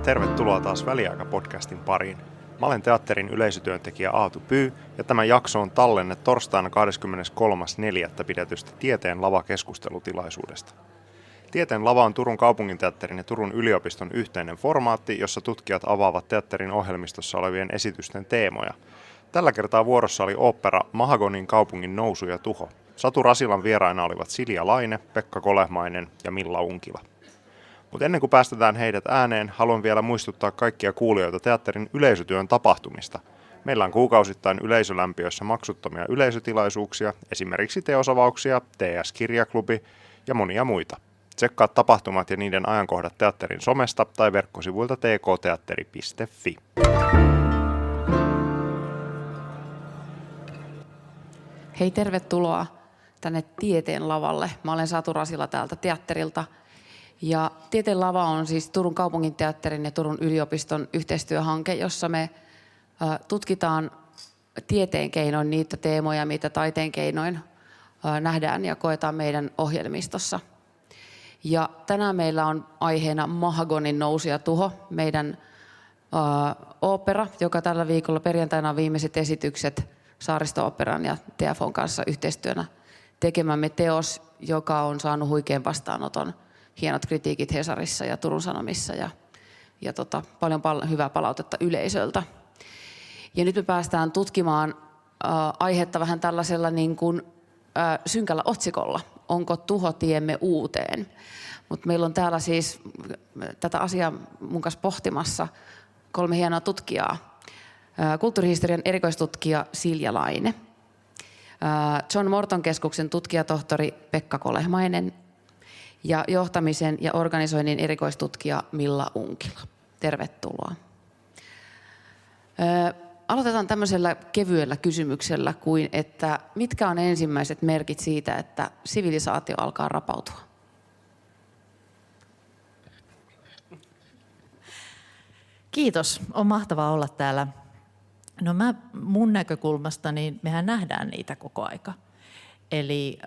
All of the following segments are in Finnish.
tervetuloa taas Väliaika-podcastin pariin. Mä olen teatterin yleisötyöntekijä Aatu Pyy ja tämän jakso on tallenne torstaina 23.4. pidetystä Tieteen lava-keskustelutilaisuudesta. Tieteen lava on Turun kaupunginteatterin ja Turun yliopiston yhteinen formaatti, jossa tutkijat avaavat teatterin ohjelmistossa olevien esitysten teemoja. Tällä kertaa vuorossa oli ooppera Mahagonin kaupungin nousu ja tuho. Satu Rasilan vieraina olivat Silja Laine, Pekka Kolehmainen ja Milla Unkila. Mutta ennen kuin päästetään heidät ääneen, haluan vielä muistuttaa kaikkia kuulijoita teatterin yleisötyön tapahtumista. Meillä on kuukausittain yleisölämpiöissä maksuttomia yleisötilaisuuksia, esimerkiksi teosavauksia, TS-kirjaklubi ja monia muita. Tsekkaa tapahtumat ja niiden ajankohdat teatterin somesta tai verkkosivuilta tkteatteri.fi. Hei, tervetuloa tänne Tieteen lavalle. Mä olen Satu Rasila täältä teatterilta. Ja Tieteen lava on siis Turun kaupunginteatterin ja Turun yliopiston yhteistyöhanke, jossa me tutkitaan tieteen keinoin niitä teemoja, mitä taiteen keinoin nähdään ja koetaan meidän ohjelmistossa. Ja tänään meillä on aiheena Mahagonin nousu ja tuho, meidän ooppera, joka tällä viikolla perjantaina on viimeiset esitykset Saaristo-oopperan ja TFOn kanssa yhteistyönä tekemämme teos, joka on saanut huikean vastaanoton. Hienot kritiikit Hesarissa ja Turun Sanomissa ja paljon hyvää palautetta yleisöltä. Ja nyt me päästään tutkimaan aihetta vähän tällaisella niin kuin, synkällä otsikolla. Onko tuho tiemme uuteen? Mutta meillä on täällä siis tätä asiaa mun kanssa pohtimassa 3 hienoa tutkijaa. Kulttuurihistorian erikoistutkija Silja Laine, John Morton keskuksen tutkijatohtori Pekka Kolehmainen ja johtamisen ja organisoinnin erikoistutkija Milla Unkila. Tervetuloa. Aloitetaan tämmöisellä kevyellä kysymyksellä kuin, että mitkä on ensimmäiset merkit siitä, että sivilisaatio alkaa rapautua? Kiitos. On mahtavaa olla täällä. No mun näkökulmasta niin mehän nähdään niitä koko aika. Eli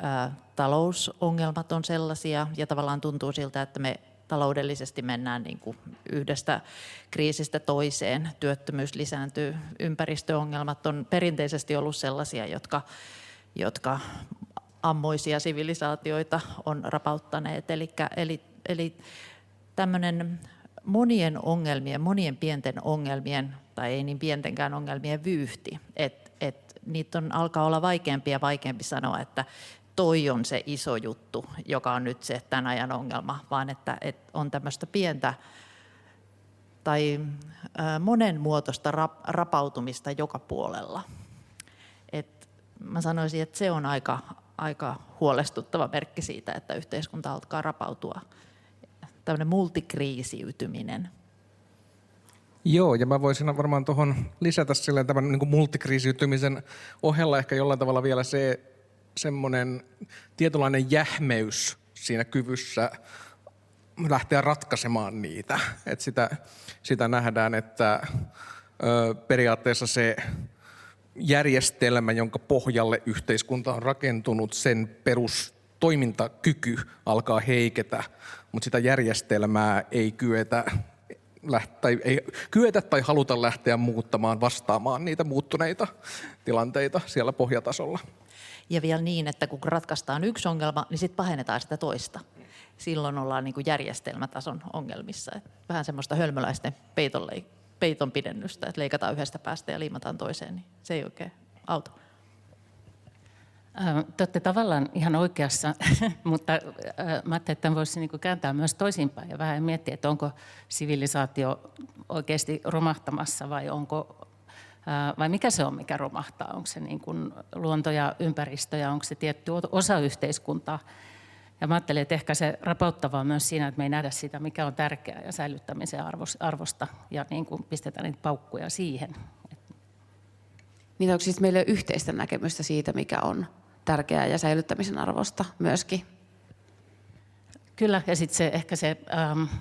talousongelmat on sellaisia ja tavallaan tuntuu siltä, että me taloudellisesti mennään niin kuin yhdestä kriisistä toiseen. Työttömyys lisääntyy, ympäristöongelmat on perinteisesti ollut sellaisia, jotka ammoisia sivilisaatioita on rapauttaneet. Eli tämmöinen monien pienten ongelmien, tai ei niin pientenkään ongelmien vyyhti, että niitä alkaa olla vaikeampi ja vaikeampi sanoa, että toi on se iso juttu, joka on nyt se tämän ajan ongelma, vaan että on tämmöistä pientä tai monenmuotoista rapautumista joka puolella. Mä sanoisin, että se on aika huolestuttava merkki siitä, että yhteiskunta alkaa rapautua. Tämmöinen multikriisiytyminen. Joo, ja mä voisin varmaan tuohon lisätä silleen tämän niin kuin multikriisiytymisen ohella ehkä jollain tavalla vielä semmoinen tietynlainen jähmeys siinä kyvyssä lähteä ratkaisemaan niitä. Että sitä nähdään, että periaatteessa se järjestelmä, jonka pohjalle yhteiskunta on rakentunut, sen perustoimintakyky alkaa heiketä, mutta sitä järjestelmää ei kyetä tai haluta lähteä muuttamaan vastaamaan niitä muuttuneita tilanteita siellä pohjatasolla. Ja vielä niin, että kun ratkaistaan yksi ongelma, niin sitten pahennetaan sitä toista. Silloin ollaan niin kuin järjestelmätason ongelmissa. Vähän semmoista hölmöläisten peiton pidennystä, että leikataan yhdestä päästä ja liimataan toiseen, niin se ei oikein auta. Te olette tavallaan ihan oikeassa, mutta mä ajattelin, että tämän voisi niin kuin kääntää myös toisinpäin ja vähän miettiä, että onko sivilisaatio oikeasti romahtamassa vai mikä se on, mikä romahtaa? Onko se niin kuin luonto ja ympäristö ja onko se tietty osa yhteiskuntaa? Ja mä ajattelin, että ehkä se rapauttavaa myös siinä, että me ei nähdä sitä, mikä on tärkeää ja säilyttämisen arvosta ja niin kuin pistetään niitä paukkuja siihen. Niin onko siis meillä yhteistä näkemystä siitä, mikä on tärkeää ja säilyttämisen arvosta myöskin? Kyllä, ja sitten ehkä se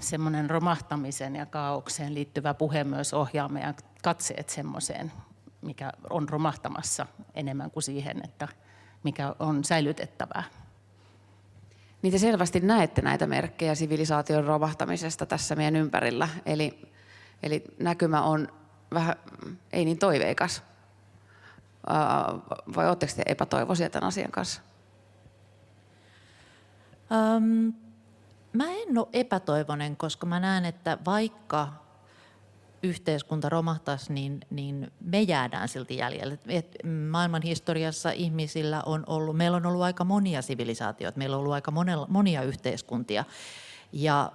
semmoinen romahtamisen ja kaaukseen liittyvä puhe myös ohjaa meidän katseet semmoiseen, mikä on romahtamassa enemmän kuin siihen, että mikä on säilytettävää. Niin te selvästi näette näitä merkkejä sivilisaation romahtamisesta tässä meidän ympärillä. Eli Eli näkymä on vähän, ei niin toiveikas. Vai oletteko te epätoivoisia tämän asian kanssa? Mä en ole epätoivoinen, koska mä näen, että vaikka yhteiskunta romahtaisi, niin me jäädään silti jäljelle. Maailman historiassa ihmisillä meillä on ollut aika monia sivilisaatioita, meillä on ollut aika monia yhteiskuntia. Ja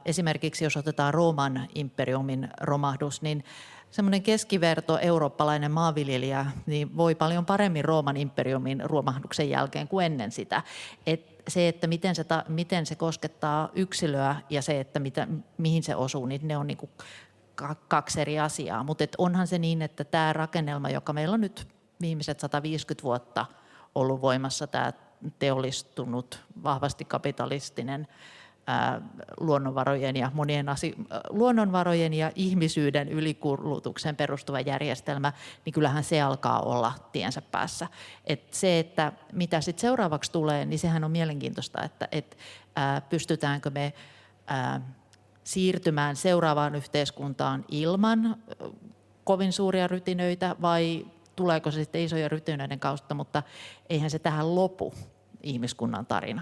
esimerkiksi jos otetaan Rooman imperiumin romahdus, niin semmoinen keskiverto eurooppalainen maanviljelijä niin voi paljon paremmin Rooman imperiumin romahduksen jälkeen kuin ennen sitä. Että miten se koskettaa yksilöä ja se, että mihin se osuu, niin ne on niin kuin kaksi eri asiaa. Mutta onhan se niin, että tämä rakennelma, joka meillä on nyt viimeiset 150 vuotta ollut voimassa, tämä teollistunut, vahvasti kapitalistinen luonnonvarojen ja ihmisyyden ylikulutukseen perustuva järjestelmä, niin kyllähän se alkaa olla tiensä päässä. Se, että mitä sitten seuraavaksi tulee, niin sehän on mielenkiintoista, että pystytäänkö me siirtymään seuraavaan yhteiskuntaan ilman kovin suuria rytinöitä vai tuleeko se sitten isoja rytinöiden kautta, mutta eihän se tähän lopu ihmiskunnan tarina.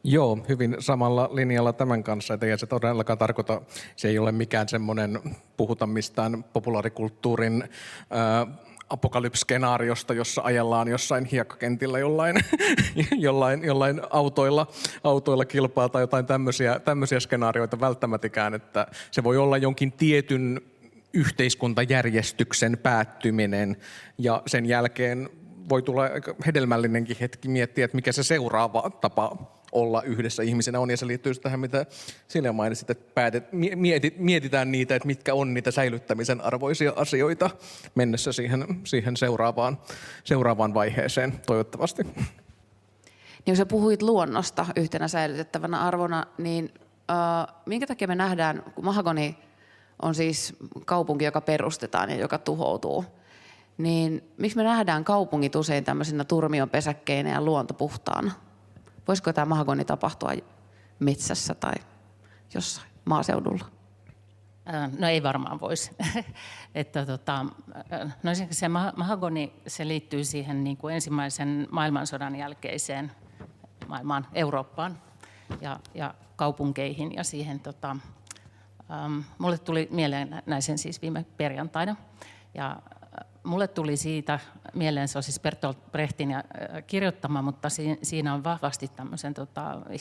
Joo, hyvin samalla linjalla tämän kanssa, että ei se todellakaan tarkoita, se ei ole mikään semmoinen, puhuta mistään populaarikulttuurin apokalypskenaariosta, jossa ajellaan jossain hiekkakentillä jollain autoilla kilpaa tai jotain tämmöisiä skenaarioita välttämättikään, että se voi olla jonkin tietyn yhteiskuntajärjestyksen päättyminen ja sen jälkeen voi tulla hedelmällinenkin hetki miettiä, että mikä se seuraava tapa olla yhdessä ihmisenä on, ja se liittyy tähän, mitä Silja mainitsit, että mietitään niitä, että mitkä on niitä säilyttämisen arvoisia asioita mennessä siihen seuraavaan vaiheeseen, toivottavasti. Niin kun sä puhuit luonnosta yhtenä säilytettävänä arvona, niin minkä takia me nähdään, kun Mahagoni on siis kaupunki, joka perustetaan ja joka tuhoutuu, niin miksi me nähdään kaupungit usein tämmöisenä turmionpesäkkeinä ja luonto puhtaana? Voisiko tämä mahagoni tapahtua metsässä tai jossain maaseudulla? No ei varmaan voisi. Se mahagoni se liittyy siihen niin kuin ensimmäisen maailmansodan jälkeiseen maailmaan, Eurooppaan ja kaupunkeihin. Ja siihen, mulle tuli mieleen näisen siis viime perjantaina. Ja mulle tuli siitä mieleen, se on siis Bertolt Brechtin kirjoittama, mutta siinä on vahvasti tämmöisen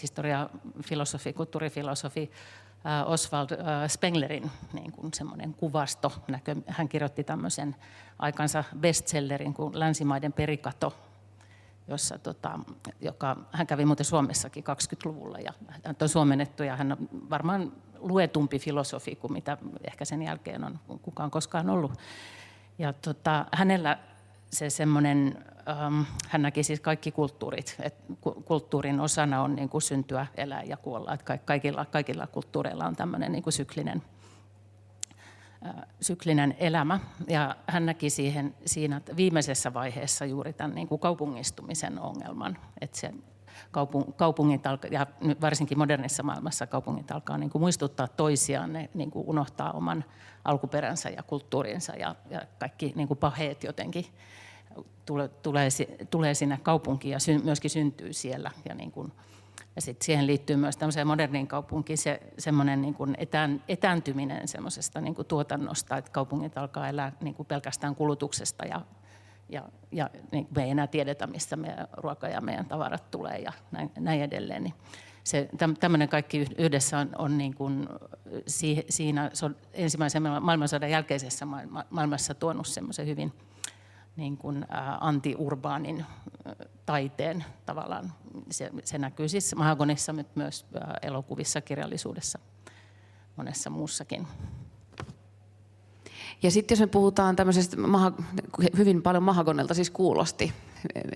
historiafilosofi, kulttuurifilosofi Oswald Spenglerin niin kuin semmoinen kuvasto. Hän kirjoitti tämmöisen aikansa bestsellerin kuin Länsimaiden perikato, jossa, hän kävi muuten Suomessakin 20-luvulla ja hän on suomennettu ja hän on varmaan luetumpi filosofi kuin mitä ehkä sen jälkeen on kukaan koskaan ollut. Ja hänellä se semmoinen, hän näki siis kaikki kulttuurit, että kulttuurin osana on niin kuin syntyä, elää ja kuolla, että kaikilla kulttuureilla on tämmöinen niin kuin syklinen elämä. Ja hän näki siinä viimeisessä vaiheessa juuri tämän niin kuin kaupungistumisen ongelman, että se kaupungit alkaa, ja varsinkin modernissa maailmassa kaupungit alkaa niin kuin muistuttaa toisiaan, ne niin kuin unohtaa oman alkuperänsä ja kulttuurinsa ja kaikki niin kuin paheet jotenkin tulee sinne kaupunkiin ja myöskin syntyy siellä. Ja sitten siihen liittyy myös tämmöiseen moderniin kaupunkiin semmoinen niin kuin etääntyminen semmoisesta niin kuin tuotannosta, että kaupungit alkaa elää niin kuin pelkästään kulutuksesta ja niin me ei enää tiedetä, mistä meidän ruoka ja meidän tavarat tulee ja näin edelleen. Niin tämmöinen kaikki yhdessä on niin kuin siinä ensimmäisen maailmansodan jälkeisessä maailmassa tuonut semmoisen hyvin niin kuin anti-urbaanin taiteen tavallaan. Se näkyy siis mahagonissa, mutta myös elokuvissa, kirjallisuudessa, monessa muussakin. Ja sitten jos me puhutaan tämmöisestä, hyvin paljon mahagonilta siis kuulosti,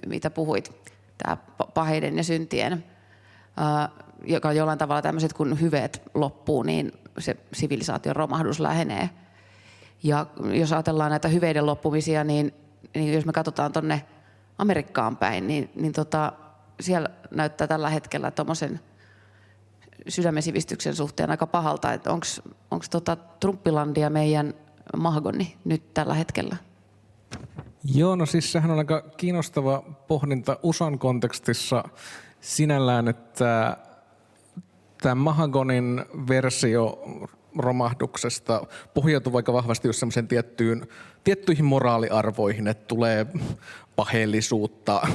mitä puhuit, tämä paheiden ja syntien, joka jollain tavalla tämmöiset, kun hyveet loppuu, niin se sivilisaation romahdus lähenee. Ja jos ajatellaan näitä hyveiden loppumisia, niin jos me katsotaan tuonne Amerikkaan päin, niin siellä näyttää tällä hetkellä tuommoisen sydämen sivistyksen suhteen aika pahalta, että onko Trumpilandia meidän mahagoni nyt tällä hetkellä? Joo, no siis sehän on aika kiinnostava pohdinta USAn kontekstissa sinällään, että tämä mahagonin versio romahduksesta pohjautuu aika vahvasti just semmoisen tiettyihin moraaliarvoihin, että tulee paheellisuutta,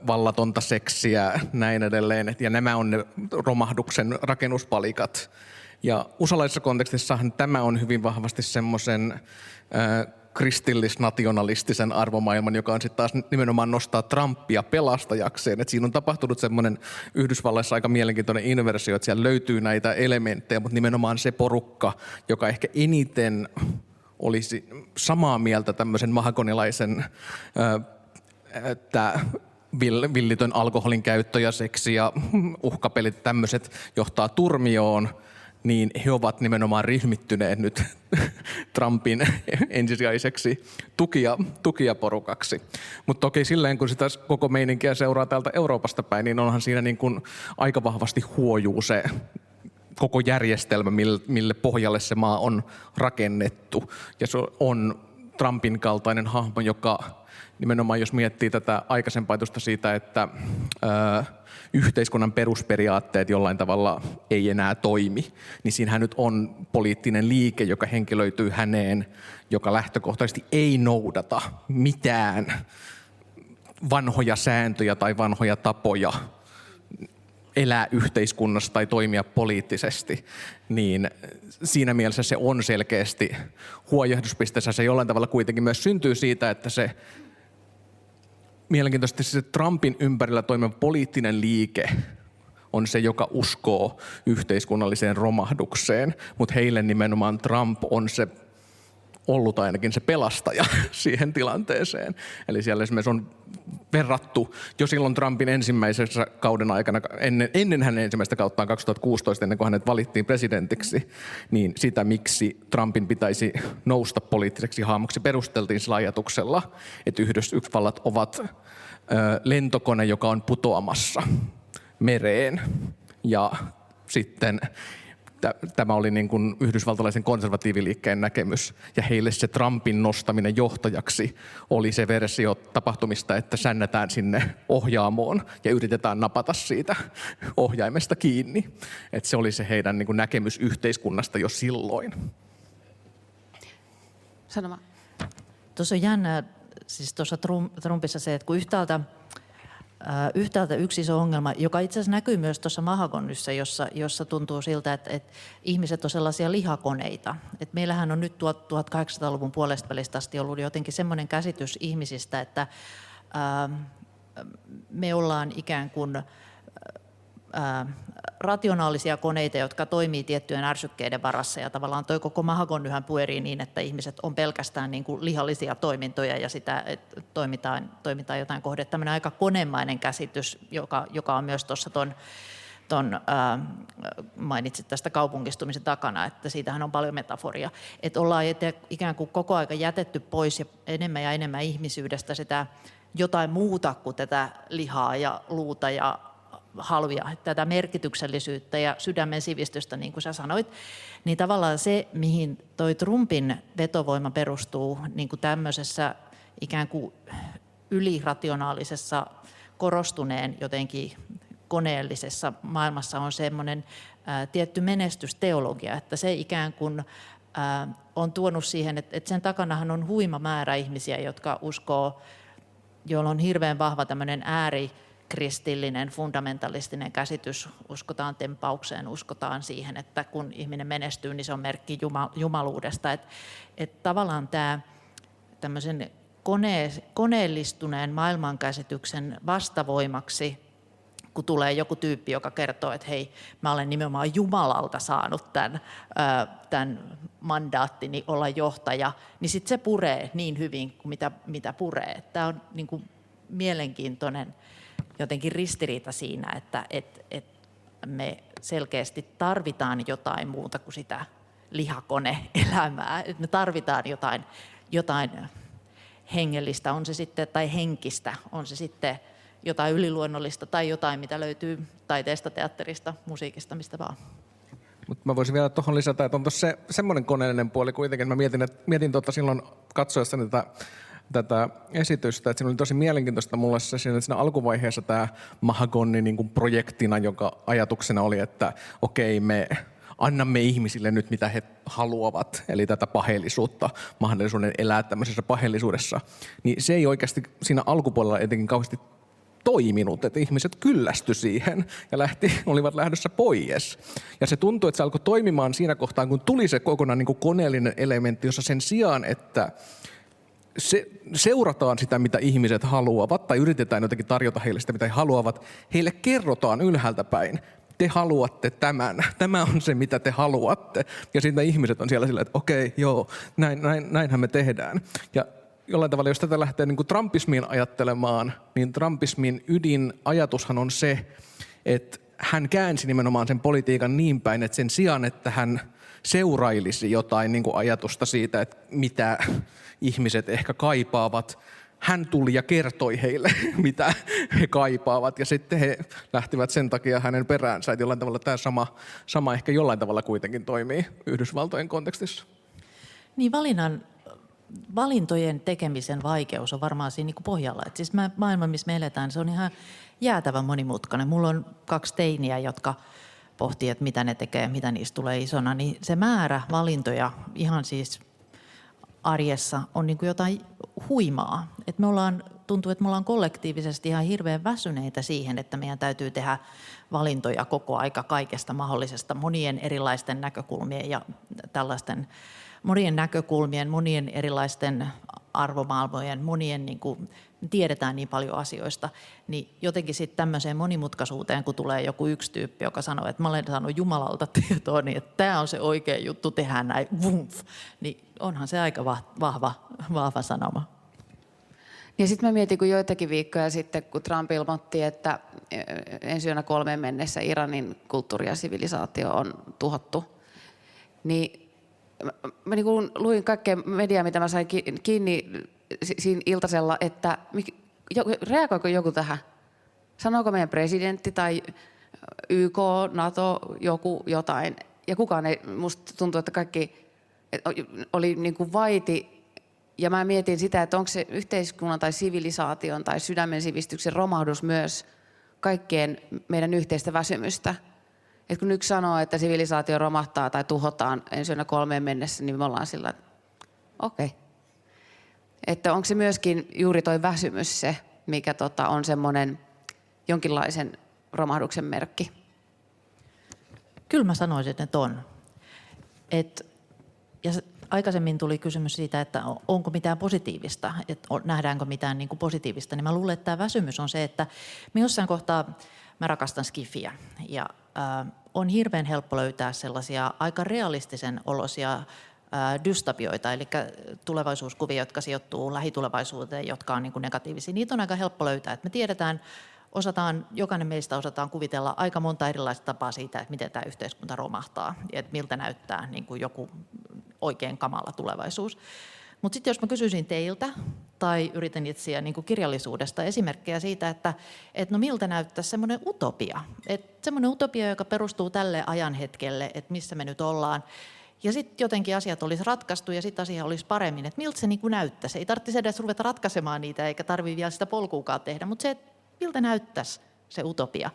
vallatonta seksiä, näin edelleen. Ja nämä on ne romahduksen rakennuspalikat. Ja usalaisessa kontekstissahan tämä on hyvin vahvasti semmoisen kristillis-nationalistisen arvomaailman, joka on sitten taas nimenomaan nostaa Trumpia pelastajakseen. Et siinä on tapahtunut semmoinen Yhdysvalloissa aika mielenkiintoinen inversio, että siellä löytyy näitä elementtejä, mutta nimenomaan se porukka, joka ehkä eniten olisi samaa mieltä tämmöisen mahagonilaisen villitön alkoholin käyttö ja seksi ja uhkapelit tämmöiset johtaa turmioon, niin he ovat nimenomaan ryhmittyneet nyt Trumpin ensisijaiseksi tukijaporukaksi. Mutta toki silleen, kun sitä koko meininkiä seuraa täältä Euroopasta päin, niin onhan siinä niin kuin aika vahvasti huojuu se koko järjestelmä, mille pohjalle se maa on rakennettu. Ja se on Trumpin kaltainen hahmo, joka nimenomaan jos miettii tätä aikaisempaa ajatusta siitä, että yhteiskunnan perusperiaatteet jollain tavalla ei enää toimi, niin siinähän nyt on poliittinen liike, joka henkilöityy häneen, joka lähtökohtaisesti ei noudata mitään vanhoja sääntöjä tai vanhoja tapoja elää yhteiskunnassa tai toimia poliittisesti, niin siinä mielessä se on selkeästi huojahduspisteessä. Se jollain tavalla kuitenkin myös syntyy siitä, että se mielenkiintoisesti se Trumpin ympärillä toimiva poliittinen liike on se, joka uskoo yhteiskunnalliseen romahdukseen, mutta heille nimenomaan Trump on se ollut ainakin se pelastaja siihen tilanteeseen. Eli siellä esimerkiksi on verrattu jo silloin Trumpin ensimmäisessä kauden aikana, ennen hänen ensimmäistä kauttaan 2016, ennen kuin hänet valittiin presidentiksi, niin sitä, miksi Trumpin pitäisi nousta poliittiseksi hahmoksi, perusteltiin sillä ajatuksella, että Yhdysvallat ovat lentokone, joka on putoamassa mereen. Ja sitten tämä oli niin kuin yhdysvaltalaisen konservatiiviliikkeen näkemys, ja heille se Trumpin nostaminen johtajaksi oli se versio tapahtumista, että sännätään sinne ohjaamoon ja yritetään napata siitä ohjaimesta kiinni. Että se oli se heidän niin kuin näkemys yhteiskunnasta jo silloin. Sanoma. Tuossa on jännää, siis tuossa Trumpissa se, että kun yhtäältä yksi iso ongelma, joka itse asiassa näkyy myös tuossa mahagonyssa, jossa tuntuu siltä, että ihmiset on sellaisia lihakoneita. Et meillähän on nyt 1800-luvun puolesta välistä asti ollut jotenkin semmoinen käsitys ihmisistä, että me ollaan ikään kuin rationaalisia koneita, jotka toimii tiettyjen ärsykkeiden varassa, ja tavallaan toi koko mahagonyhän pyörii niin, että ihmiset on pelkästään niin kuin lihallisia toimintoja ja sitä, että toimitaan jotain kohde. Tämmöinen aika konemainen käsitys, joka on myös tuossa mainitsit tästä kaupungistumisen takana, että siitähän on paljon metaforia. Että ollaan ikään kuin koko aika jätetty pois ja enemmän ihmisyydestä sitä jotain muuta kuin tätä lihaa ja luuta ja halvia, tätä merkityksellisyyttä ja sydämen sivistystä, niin kuin sä sanoit, niin tavallaan se, mihin toi Trumpin vetovoima perustuu niin kuin tämmöisessä ikään kuin ylirationaalisessa, korostuneen jotenkin koneellisessa maailmassa on semmoinen tietty menestysteologia, että se ikään kuin on tuonut siihen, että sen takanahan on huima määrä ihmisiä, jotka uskoo, joilla on hirveän vahva tämmöinen kristillinen, fundamentalistinen käsitys, uskotaan tempaukseen, uskotaan siihen, että kun ihminen menestyy, niin se on merkki jumaluudesta. Että tavallaan tämä tämmöisen koneellistuneen maailmankäsityksen vastavoimaksi, kun tulee joku tyyppi, joka kertoo, että hei, mä olen nimenomaan Jumalalta saanut tämän mandaattini olla johtaja, niin sitten se puree niin hyvin kuin mitä puree. Tämä on niin kuin mielenkiintoinen jotenkin ristiriita siinä, että me selkeästi tarvitaan jotain muuta kuin sitä lihakone-elämää. Että me tarvitaan jotain hengellistä, on se sitten, tai henkistä, on se sitten jotain yliluonnollista tai jotain, mitä löytyy taiteesta, teatterista, musiikista, mistä vaan. Mutta mä voisin vielä tuohon lisätä, että on tuossa semmoinen koneellinen puoli kuitenkin. Mä mietin silloin katsoessani tätä esitystä, että siinä oli tosi mielenkiintoista mulle siinä alkuvaiheessa tämä Mahagoni niin kuin projektina, jonka ajatuksena oli, että okei, me annamme ihmisille nyt mitä he haluavat, eli tätä paheellisuutta, mahdollisuuden elää tämmöisessä paheellisuudessa, niin se ei oikeasti siinä alkupuolella etenkin kauheasti toiminut, että ihmiset kyllästy siihen ja olivat lähdössä pois. Ja se tuntui, että se alkoi toimimaan siinä kohtaa, kun tuli se kokonaan niin kuin koneellinen elementti, jossa sen sijaan, että seurataan sitä, mitä ihmiset haluavat, tai yritetään jotenkin tarjota heille sitä, mitä he haluavat, heille kerrotaan ylhäältä päin, te haluatte tämän, tämä on se, mitä te haluatte. Ja sitten ihmiset on siellä sillä, että okei, joo, näinhän me tehdään. Ja jollain tavalla, jos tätä lähtee niin kuin trumpismiin ajattelemaan, niin trumpismin ydinajatushan on se, että hän käänsi nimenomaan sen politiikan niin päin, että sen sijaan, että hän seurailisi jotain niin kuin ajatusta siitä, että mitä ihmiset ehkä kaipaavat, hän tuli ja kertoi heille, mitä he kaipaavat, ja sitten he lähtivät sen takia hänen peräänsä, että jollain tavalla tämä sama ehkä jollain tavalla kuitenkin toimii Yhdysvaltojen kontekstissa. Niin valintojen tekemisen vaikeus on varmaan siinä niin kuin pohjalla. Et siis maailma, missä me eletään, se on ihan jäätävän monimutkainen. Mulla on 2 teiniä, jotka pohtii, että mitä ne tekee, mitä niistä tulee isona, niin se määrä valintoja ihan siis arjessa on niin kuin jotain huimaa. Et tuntuu, että me ollaan kollektiivisesti ihan hirveän väsyneitä siihen, että meidän täytyy tehdä valintoja koko aika kaikesta mahdollisesta, monien erilaisten näkökulmien ja tällaisten monien erilaisten arvomaailmojen, niin kuin tiedetään niin paljon asioista, niin jotenkin sitten tämmöiseen monimutkaisuuteen, kun tulee joku yksi tyyppi, joka sanoo, että mä olen saanut Jumalalta tietoa, niin että tämä on se oikea juttu, tehdään näin, vumf, niin onhan se aika vahva sanoma. Ja sitten mä mietin, kun joitakin viikkoja sitten, kun Trump ilmoitti, että ensi yönä 3 mennessä Iranin kulttuuri ja sivilisaatio on tuhottu, niin mä niin kuin luin kaikkea mediaa, mitä mä sain kiinni siinä iltasella, että reagoiko joku tähän? Sanooko meidän presidentti tai YK, NATO, joku jotain? Ja kukaan ei, musta tuntuu, että kaikki oli niin kuin vaiti. Ja mä mietin sitä, että onko se yhteiskunnan tai sivilisaation tai sydämen sivistyksen romahdus myös kaikkien meidän yhteistä väsymystä. Et kun yksi sanoo, että sivilisaatio romahtaa tai tuhotaan ensi yönä 3 mennessä, niin me ollaan sillä, että okei. Että onko se myöskin juuri toi väsymys se, mikä on semmoinen jonkinlaisen romahduksen merkki? Kyllä mä sanoisin, että on. Ja aikaisemmin tuli kysymys siitä, että onko mitään positiivista, että nähdäänkö mitään niin kuin positiivista. Niin mä luulen, että tämä väsymys on se, että me jossain kohtaa, mä rakastan skifiä ja on hirveän helppo löytää sellaisia aika realistisen olosia dystopioita, eli tulevaisuuskuvia, jotka sijoittuu lähitulevaisuuteen, jotka on niin kuin negatiivisia. Niitä on aika helppo löytää. Että me tiedetään, jokainen meistä osataan kuvitella aika monta erilaista tapaa siitä, että miten tämä yhteiskunta romahtaa, että miltä näyttää niin kuin joku oikein kamala tulevaisuus. Mutta sitten jos mä kysyisin teiltä, tai yritän etsiä niin kuin kirjallisuudesta esimerkkejä siitä, että no miltä näyttäisi semmoinen utopia. Semmoinen utopia, joka perustuu tälle ajanhetkelle, että missä me nyt ollaan. Ja sitten jotenkin asiat olisi ratkaistu ja sitten asia olisi paremmin. Että miltä se niin kuin näyttäisi. Ei tarvitsisi edes ruveta ratkaisemaan niitä, eikä tarvitse vielä sitä polkuukaan tehdä. Mutta se, että miltä näyttäisi se utopia,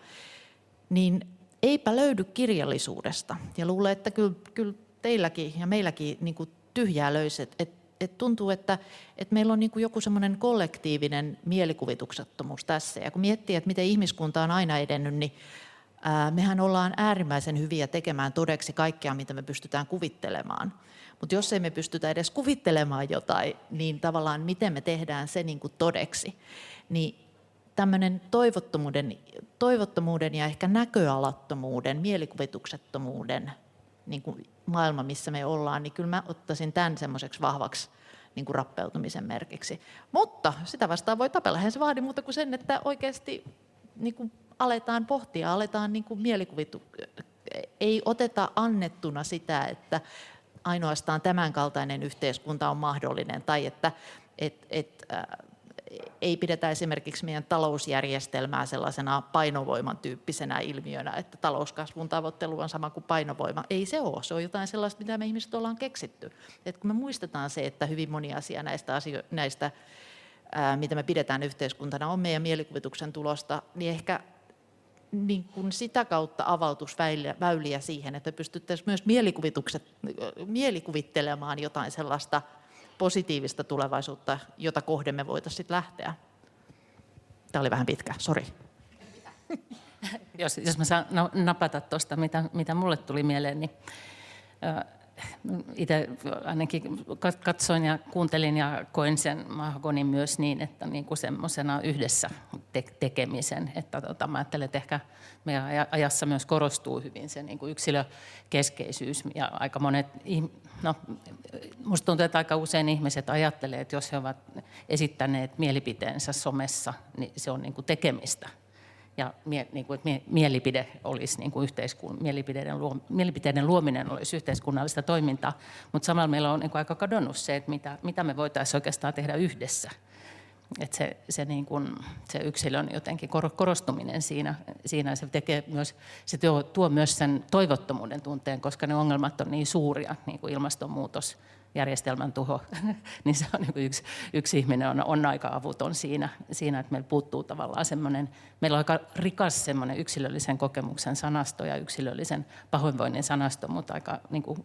niin eipä löydy kirjallisuudesta. Ja luulen, että kyllä teilläkin ja meilläkin niin kuin tyhjää löysi. Et tuntuu, että meillä on niin kuin joku semmoinen kollektiivinen mielikuvituksettomuus tässä. Ja kun miettii, että miten ihmiskunta on aina edennyt, niin mehän ollaan äärimmäisen hyviä tekemään todeksi kaikkea, mitä me pystytään kuvittelemaan. Mutta jos ei me pystytä edes kuvittelemaan jotain, niin tavallaan miten me tehdään se niin kuin todeksi. Niin tämmöinen toivottomuuden ja ehkä näköalattomuuden, mielikuvituksettomuuden niin kuin maailma, missä me ollaan, niin kyllä mä ottaisin tämän semmoiseksi vahvaksi niin kuin rappeutumisen merkiksi. Mutta sitä vastaan voi tapella. Eihän se vaadi muuta kuin sen, että oikeasti niin kuin aletaan pohtia, aletaan niin kuin ei oteta annettuna sitä, että ainoastaan tämänkaltainen yhteiskunta on mahdollinen tai että ei pidetä esimerkiksi meidän talousjärjestelmää sellaisena painovoiman tyyppisenä ilmiönä, että talouskasvun tavoittelu on sama kuin painovoima. Ei se ole, se on jotain sellaista, mitä me ihmiset ollaan keksitty. Et kun me muistetaan se, että hyvin moni asia näistä mitä me pidetään yhteiskuntana, on meidän mielikuvituksen tulosta, niin ehkä niin kuin sitä kautta avautus väyliä siihen, että pystyttäisiin myös mielikuvittelemaan jotain sellaista positiivista tulevaisuutta, jota kohden me voitaisiin sitten lähteä. Tämä oli vähän pitkä, sori. Jos mä saan napata tuosta, mitä mulle tuli mieleen, niin itse ainakin katsoin ja kuuntelin ja koin sen Mahagonin myös niin, että niin kuin semmoisena yhdessä tekemisen. Että mä ajattelen, että ehkä meidän ajassa myös korostuu hyvin se niin kuin yksilökeskeisyys. Ja aika monet, musta tuntuu, että aika usein ihmiset ajattelee, että jos he ovat esittäneet mielipiteensä somessa, niin se on niin kuin tekemistä. Ja niin kuin, että mielipide olisi niin kuin mielipiteiden luominen olisi yhteiskunnallista toimintaa, mutta samalla meillä on niin kuin aika kadonnut se, että mitä me voitaisiin oikeastaan tehdä yhdessä. Että se yksilön jotenkin korostuminen siinä se tuo myös sen toivottomuuden tunteen, koska ne ongelmat on niin suuria, niin kuin ilmastonmuutos, järjestelmän tuho, niin se on niin yksi ihminen on aika avuton siinä, että meillä puuttuu tavallaan semmoinen, meillä on aika rikas semmoinen yksilöllisen kokemuksen sanasto ja yksilöllisen pahoinvoinnin sanasto, mutta aika niin kuin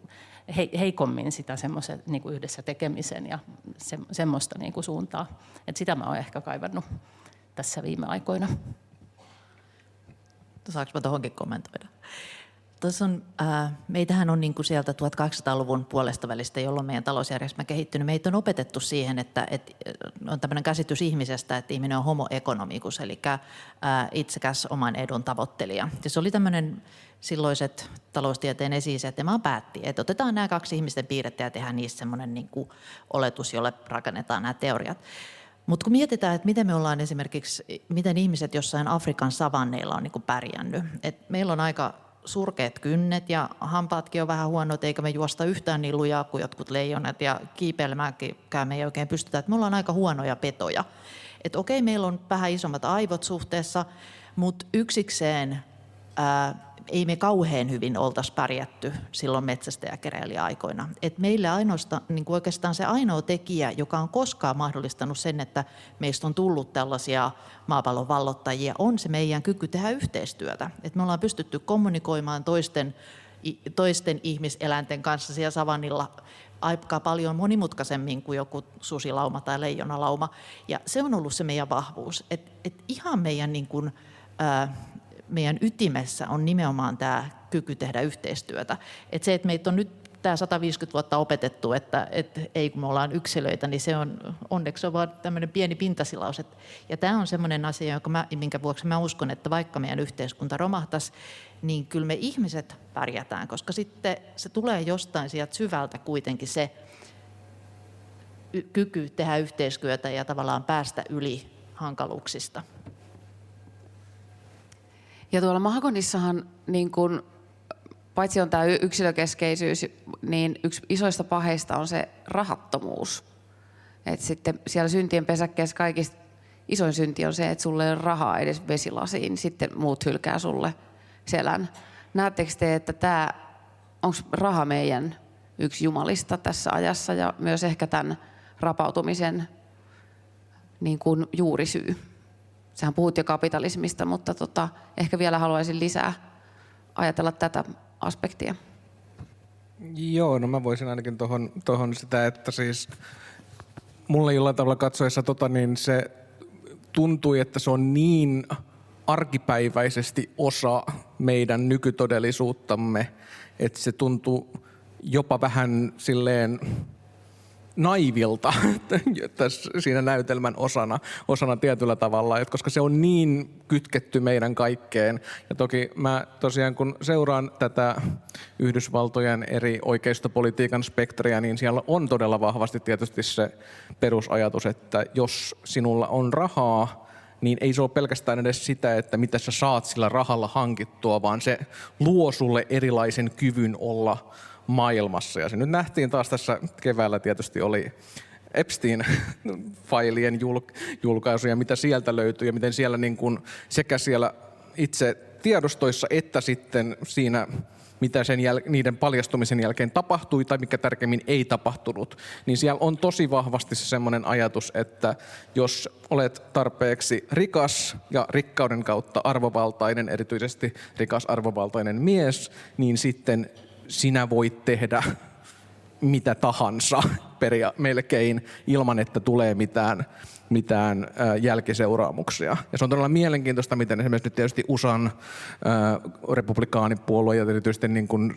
heikommin sitä semmoisen niin kuin yhdessä tekemisen ja semmoista niin kuin suuntaa. Et sitä mä oon ehkä kaivannut tässä viime aikoina. Saanko mä tuohonkin kommentoida? Meitähän on niin kuin sieltä 1800-luvun puolesta välistä, jolloin meidän talousjärjestelmä kehittynyt. Meitä on opetettu siihen, että on tämmöinen käsitys ihmisestä, että ihminen on homo economicus, eli itsekäs oman edun tavoittelija. Ja se oli tämmöinen silloiset taloustieteen esi-isät, ja päätti, että otetaan nämä kaksi ihmisten piirrettä ja tehdään niistä semmoinen niin kuin oletus, jolle rakennetaan nämä teoriat. Mutta kun mietitään, että miten me ollaan esimerkiksi, miten ihmiset jossain Afrikan savanneilla on niin kuin pärjännyt. Et meillä on aika surkeat kynnet ja hampaatkin on vähän huonot, eikä me juosta yhtään niin lujaa kuin jotkut leijonat ja kiipeilemäänkään me ei oikein pystytä. Että me ollaan aika huonoja petoja. Että okei, meillä on vähän isommat aivot suhteessa, mutta yksikseen ei me kauhean hyvin oltaisi pärjätty silloin metsästäjäkeräilijäaikoina. Et meille niin oikeastaan se ainoa tekijä, joka on koskaan mahdollistanut sen, että meistä on tullut tällaisia maapallon vallottajia, on se meidän kyky tehdä yhteistyötä. Et me ollaan pystytty kommunikoimaan toisten ihmiseläinten kanssa siellä savannilla aika paljon monimutkaisemmin kuin joku susilauma tai leijonalauma. Ja se on ollut se meidän vahvuus. Et ihan meidän niin kuin, meidän ytimessä on nimenomaan tämä kyky tehdä yhteistyötä. Että se, että meitä on nyt tämä 150 vuotta opetettu, että ei kun me ollaan yksilöitä, niin se on, onneksi on vaan tämmöinen pieni pintasilaus. Ja tämä on semmoinen asia, minkä vuoksi mä uskon, että vaikka meidän yhteiskunta romahtaisi, niin kyllä me ihmiset pärjätään, koska sitten se tulee jostain sieltä syvältä kuitenkin se kyky tehdä yhteistyötä ja tavallaan päästä yli hankaluuksista. Ja tuolla Mahagonissahan, niin kun, paitsi on tämä yksilökeskeisyys, niin yksi isoista paheista on se rahattomuus. Et sitten siellä syntien pesäkkeessä kaikista isoin synti on se, että sulle ei ole rahaa edes vesilasiin, sitten muut hylkää sulle selän. Näettekö te, että onko raha meidän yksi jumalista tässä ajassa ja myös ehkä tämän rapautumisen niin kuin juurisyy? Sähän puhut jo kapitalismista, mutta ehkä vielä haluaisin lisää ajatella tätä aspektia. Joo, no mä voisin ainakin tohon sitä, että siis mulle jollain tavalla katsoessa niin se tuntui, että se on niin arkipäiväisesti osa meidän nykytodellisuuttamme, että se tuntuu jopa vähän silleen naivilta siinä näytelmän osana tietyllä tavalla, että koska se on niin kytketty meidän kaikkeen. Ja toki mä tosiaan kun seuraan tätä Yhdysvaltojen eri oikeistopolitiikan spektriä, niin siellä on todella vahvasti tietysti se perusajatus, että jos sinulla on rahaa, niin ei se ole pelkästään edes sitä, että mitä sä saat sillä rahalla hankittua, vaan se luo sulle erilaisen kyvyn olla maailmassa. Ja se nyt nähtiin taas tässä keväällä, tietysti oli Epstein-failien julkaisuja, mitä sieltä löytyy ja miten siellä niin kuin sekä siellä itse tiedostoissa että sitten siinä, mitä niiden paljastumisen jälkeen tapahtui tai mikä tärkeimmin ei tapahtunut, niin siellä on tosi vahvasti se semmoinen ajatus, että jos olet tarpeeksi rikas ja rikkauden kautta arvovaltainen, erityisesti rikas arvovaltainen mies, niin sitten sinä voit tehdä mitä tahansa melkein ilman, että tulee mitään jälkiseuraamuksia. Ja se on todella mielenkiintoista, miten esimerkiksi nyt tietysti USAn republikaanipuolue ja erityisesti niin kuin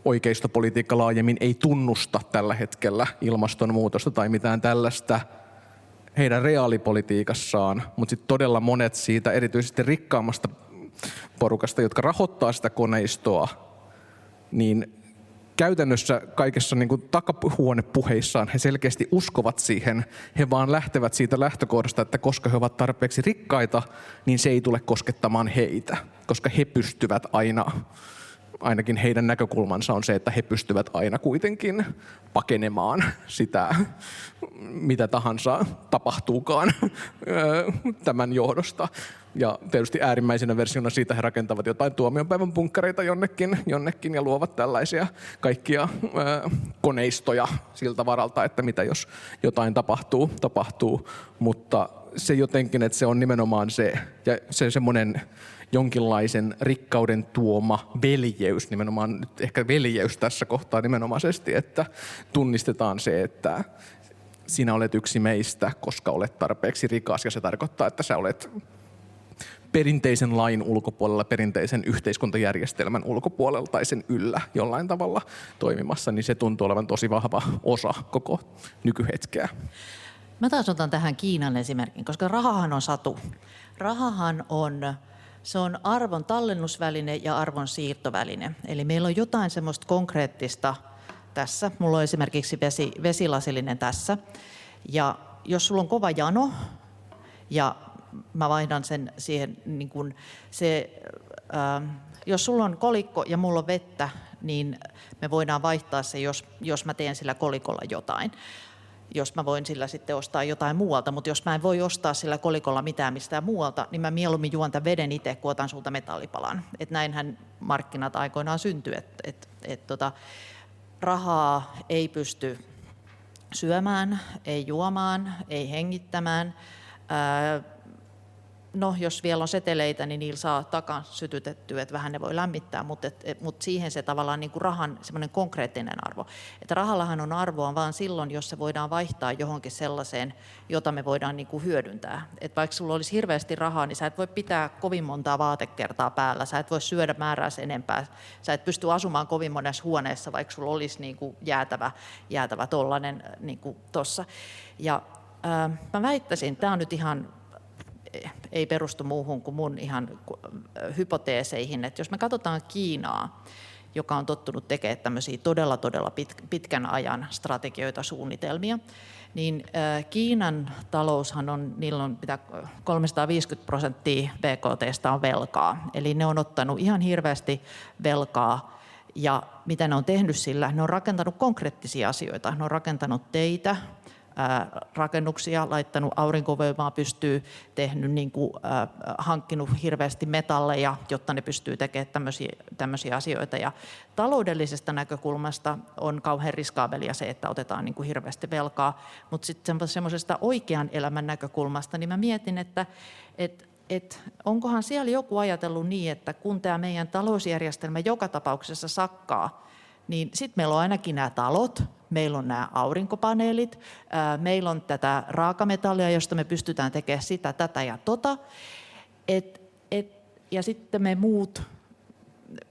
oikeistopolitiikka laajemmin ei tunnusta tällä hetkellä ilmastonmuutosta tai mitään tällaista heidän reaalipolitiikassaan, mutta sitten todella monet siitä erityisesti rikkaammasta porukasta, jotka rahoittaa sitä koneistoa, niin käytännössä kaikessa niin kuin takahuonepuheissaan he selkeästi uskovat siihen. He vaan lähtevät siitä lähtökohdasta, että koska he ovat tarpeeksi rikkaita, niin se ei tule koskettamaan heitä, koska he pystyvät ainakin heidän näkökulmansa on se, että he pystyvät aina kuitenkin pakenemaan sitä, mitä tahansa tapahtuukaan tämän johdosta. Ja tietysti äärimmäisenä versiona siitä he rakentavat jotain tuomionpäivän bunkkereita jonnekin ja luovat tällaisia kaikkia koneistoja siltä varalta, että mitä jos jotain tapahtuu. Mutta se jotenkin, että se on nimenomaan se, ja se semmoinen jonkinlaisen rikkauden tuoma veljeys, nimenomaan nyt ehkä veljeys tässä kohtaa nimenomaisesti, että tunnistetaan se, että sinä olet yksi meistä, koska olet tarpeeksi rikas ja se tarkoittaa, että sä olet perinteisen lain ulkopuolella, perinteisen yhteiskuntajärjestelmän ulkopuolella tai sen yllä jollain tavalla toimimassa, niin se tuntuu olevan tosi vahva osa koko nykyhetkeä. Mä taas otan tähän Kiinan esimerkin, koska rahahan on satu. Se on arvon tallennusväline ja arvon siirtoväline. Eli meillä on jotain semmoista konkreettista tässä. Mulla on esimerkiksi vesilasillinen tässä. Ja jos sulla on kova jano ja mä vaihdan sen siihen, niin kun jos sulla on kolikko ja mulla on vettä, niin me voidaan vaihtaa se, jos mä teen sillä kolikolla jotain. Jos mä voin sillä sitten ostaa jotain muualta, mutta jos mä en voi ostaa sillä kolikolla mitään mistään muualta, niin mä mieluummin juon tämän veden itse, kun otan sulta metallipalan. Et näinhän markkinat aikoinaan syntyi, että rahaa ei pysty syömään, ei juomaan, ei hengittämään. No, jos vielä on seteleitä, niin niillä saa takan sytytettyä, että vähän ne voi lämmittää, mutta siihen se tavallaan niin kuin rahan semmoinen konkreettinen arvo. Että rahallahan on arvoa vaan silloin, jos se voidaan vaihtaa johonkin sellaiseen, jota me voidaan niin kuin hyödyntää. Että vaikka sulla olisi hirveästi rahaa, niin sä et voi pitää kovin montaa vaatekertaa päällä, sä et voi syödä määrääs enempää, sä et pysty asumaan kovin monessa huoneessa, vaikka sulla olisi niin kuin jäätävä tollainen niin kuin tossa. Ja mä väittäisin, tämä on nyt ihan ei perustu muuhun kuin mun ihan hypoteeseihin, että jos me katsotaan Kiinaa, joka on tottunut tekemään tämmöisiä todella pitkän ajan strategioita, suunnitelmia, niin Kiinan taloushan niillä on 350% BKT:stä on velkaa, eli ne on ottanut ihan hirveästi velkaa. Ja mitä ne on tehnyt sillä? Ne on rakentanut konkreettisia asioita, ne on rakentanut teitä, rakennuksia, laittanut aurinkovoimaa pystyy, tehnyt hankkinut hirveästi metalleja, jotta ne pystyy tekemään tämmöisiä asioita. Ja taloudellisesta näkökulmasta on kauhean riskaabelia se, että otetaan niin kuin hirveästi velkaa, mutta sitten semmoisesta oikean elämän näkökulmasta, niin mä mietin, että onkohan siellä joku ajatellut niin, että kun tämä meidän talousjärjestelmä joka tapauksessa sakkaa, niin sitten meillä on ainakin nämä talot, meillä on nämä aurinkopaneelit, meillä on tätä raakametallia, josta me pystytään tekemään sitä, tätä ja tota. Ja sitten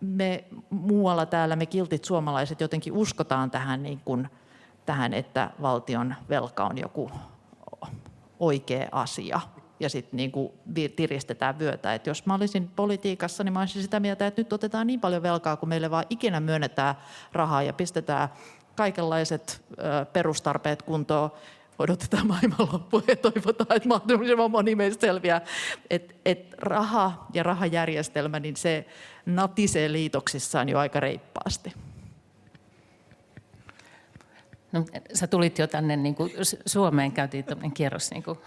me muualla täällä, me kiltit suomalaiset jotenkin uskotaan tähän, että valtion velka on joku oikea asia. Ja sitten tiristetään vyötä. Et jos mä olisin politiikassa, niin mä olisin sitä mieltä, että nyt otetaan niin paljon velkaa, kun meille vaan ikinä myönnetään rahaa ja pistetään kaikenlaiset perustarpeet kuntoon, odotetaan maailmanloppua ja toivotaan, että mahdollisimman moni meistä selviää. Et raha ja rahajärjestelmä, niin se natisee liitoksissaan jo aika reippaasti. No, sä tulit jo tänne niin kuin Suomeen, käytiin tämmöinen kierros niin kuin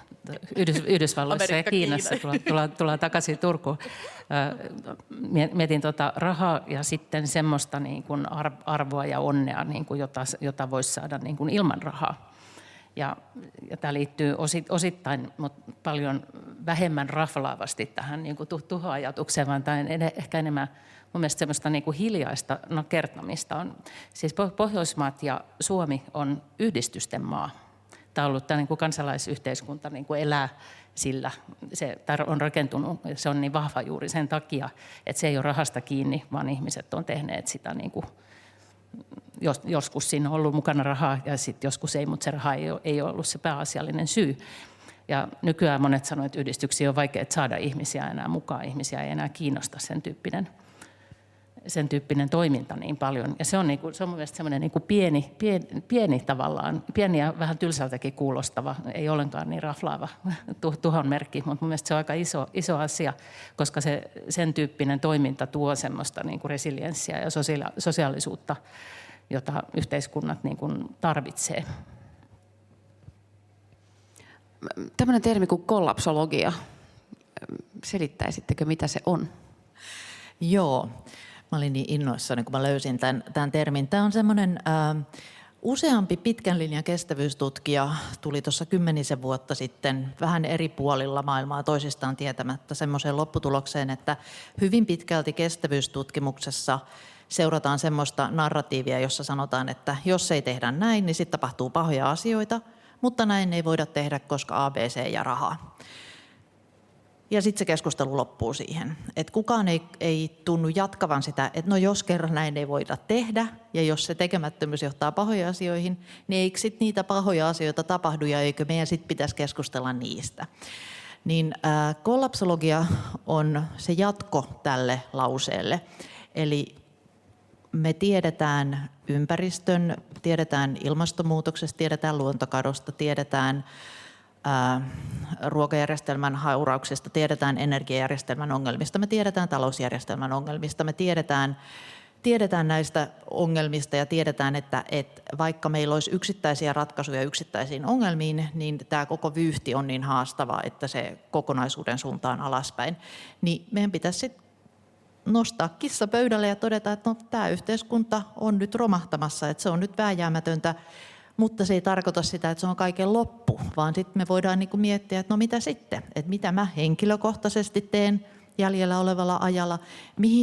Yhdysvalloissa Amerikka, ja Kiinassa. Tullaan takaisin Turkuun. Mietin rahaa ja sitten semmoista niin kuin arvoa ja onnea, niin kuin jota voisi saada niin kuin ilman rahaa. Ja tämä liittyy osittain, mutta paljon vähemmän raflaavasti tähän niin kuin tuhoajatukseen, vaan tämä on ehkä enemmän mun mielestä semmoista niin kuin hiljaista kertomista. Siis Pohjoismaat ja Suomi on yhdistysten maa. Tämä on ollut tämä niin kuin kansalaisyhteiskunta niin kuin elää sillä. Se on rakentunut, se on niin vahva juuri sen takia, että se ei ole rahasta kiinni, vaan ihmiset on tehneet sitä niin kuin joskus siinä on ollut mukana rahaa ja sitten joskus ei, mutta se raha ei ole ollut se pääasiallinen syy. Ja nykyään monet sanoo, että yhdistyksiä on vaikea saada ihmisiä enää mukaan, ihmisiä ei enää kiinnosta sen tyyppinen toiminta niin paljon. Ja se on mun mielestä semmoinen niin kuin pieni tavallaan, pieni ja vähän tylsältäkin kuulostava, ei ollenkaan niin raflaava tuhon merkki, mutta mun mielestä se on aika iso asia, koska sen tyyppinen toiminta tuo semmoista niin kuin resilienssiä ja sosiaalisuutta, jota yhteiskunnat niin kuin tarvitsee. Tämmöinen termi kuin kollapsologia, selittäisittekö mitä se on? Joo, mä olin niin innoissani, kun mä löysin tämän termin. Tämä on semmoinen, useampi pitkän linjan kestävyystutkija tuli tuossa 10 vuotta sitten vähän eri puolilla maailmaa toisistaan tietämättä semmoiseen lopputulokseen, että hyvin pitkälti kestävyystutkimuksessa seurataan semmoista narratiivia, jossa sanotaan, että jos ei tehdä näin, niin sitten tapahtuu pahoja asioita, mutta näin ei voida tehdä, koska ABC ja rahaa. Ja sitten se keskustelu loppuu siihen, että kukaan ei tunnu jatkavan sitä, että no jos kerran näin ei voida tehdä, ja jos se tekemättömyys johtaa pahoja asioihin, niin eikö sitten niitä pahoja asioita tapahdu, ja eikö meidän sitten pitäisi keskustella niistä. Niin kollapsologia on se jatko tälle lauseelle. Eli me tiedetään ympäristön, tiedetään ilmastonmuutoksesta, tiedetään luontokadosta, tiedetään ruokajärjestelmän haurauksista, tiedetään energiajärjestelmän ongelmista, me tiedetään talousjärjestelmän ongelmista, me tiedetään näistä ongelmista ja tiedetään, että vaikka meillä olisi yksittäisiä ratkaisuja yksittäisiin ongelmiin, niin tämä koko vyyhti on niin haastava, että se kokonaisuuden suuntaan alaspäin. Niin meidän pitäisi sitten nostaa kissa pöydälle ja todeta, että no, tämä yhteiskunta on nyt romahtamassa, että se on nyt vääjäämätöntä, mutta se ei tarkoita sitä, että se on kaiken loppu, vaan sitten me voidaan niin kuin miettiä, että no mitä sitten, että mitä mä henkilökohtaisesti teen jäljellä olevalla ajalla,